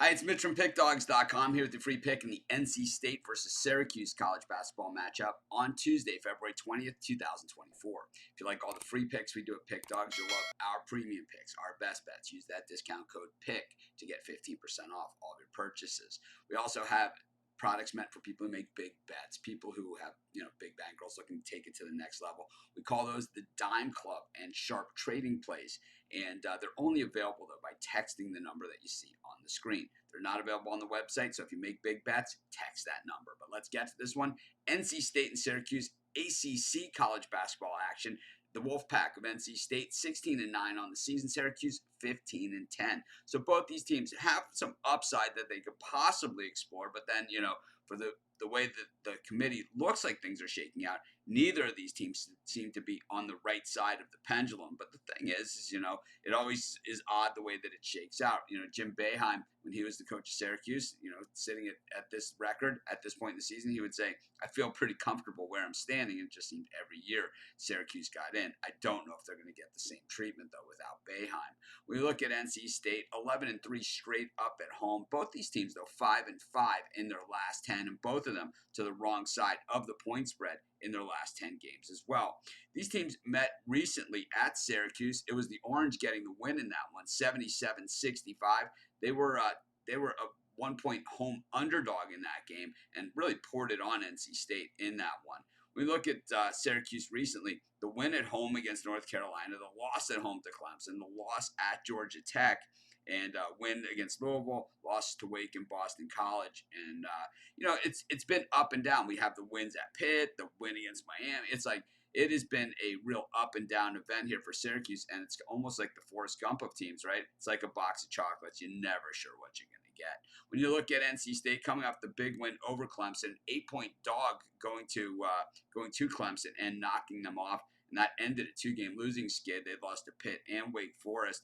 Hi, it's Mitch from Pickdawgz.com here with the free pick in the NC State versus Syracuse college basketball matchup on Tuesday, February 20th, 2024. If you like all the free picks we do at Pickdawgz, you'll love our premium picks, our best bets. Use that discount code PICK to get 15% off all of your purchases. We also have products meant for people who make big bets, people who have big bankrolls looking to take it to the next level. We call those the Dime Club and Sharp Trading Plays, and they're only available though by texting the number that you see on the screen. They're not available on the website, so if you make big bets, text that number. But let's get to this one. NC State and Syracuse ACC college basketball action. The Wolfpack of NC State 16-9 on the season. Syracuse 15-10. So both these teams have some upside that they could possibly explore, but then for the way that the committee looks like things are shaking out, neither of these teams seem to be on the right side of the pendulum. But the thing is it always is odd the way that it shakes out. Jim Boeheim, when he was the coach of Syracuse, sitting at this record at this point in the season, he would say, I feel pretty comfortable where I'm standing. And it just seemed every year Syracuse got in. I don't know if they're going to get the same treatment, though, without Boeheim. We look at NC State, 11-3 straight up at home. Both these teams, though, 5-5 in their last 10, and both of them to the wrong side of the point spread in their last 10 games as well. These teams met recently at Syracuse. It was the Orange getting the win in that one, 77-65. They were a 1-point home underdog in that game and really poured it on NC State in that one. We look at Syracuse recently, the win at home against North Carolina, the loss at home to Clemson, the loss at Georgia Tech, and win against Louisville, loss to Wake and Boston College. And, it's been up and down. We have the wins at Pitt, the win against Miami. It's like it has been a real up and down event here for Syracuse, and it's almost like the Forrest Gump of teams, right? It's like a box of chocolates. You're never sure what you're going to get. When you look at NC State coming off the big win over Clemson, 8-point dog going to Clemson and knocking them off, and that ended a 2-game losing skid. They lost to Pitt and Wake Forest.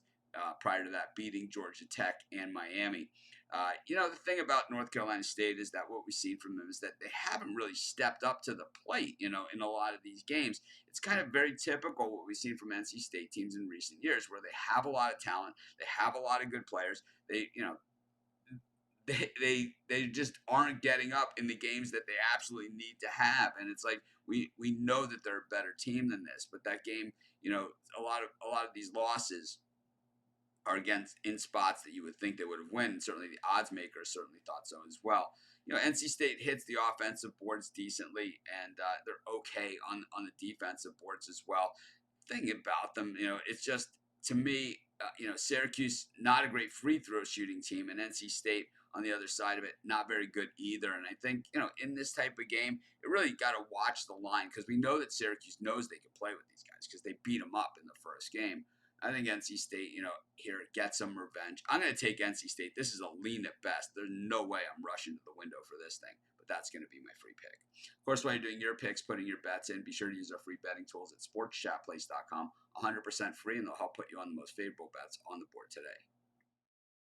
Prior to that, beating Georgia Tech and Miami. The thing about North Carolina State is that what we've seen from them is that they haven't really stepped up to the plate, in a lot of these games. It's kind of very typical what we've seen from NC State teams in recent years, where they have a lot of talent, they have a lot of good players. They just aren't getting up in the games that they absolutely need to have, and it's like we know that they're a better team than this, but that game, a lot of these losses are against in spots that you would think they would have won. And certainly the odds makers certainly thought so as well. NC State hits the offensive boards decently, and they're okay on the defensive boards as well. Thing about them, it's just, to me, Syracuse, not a great free throw shooting team, and NC State on the other side of it, not very good either. And I think, in this type of game, it really got to watch the line, because we know that Syracuse knows they can play with these guys because they beat them up in the first game. I think NC State, here gets some revenge. I'm going to take NC State. This is a lean at best. There's no way I'm rushing to the window for this thing, but that's going to be my free pick. Of course, while you're doing your picks, putting your bets in, be sure to use our free betting tools at sportschatplace.com. 100% free, and they'll help put you on the most favorable bets on the board today.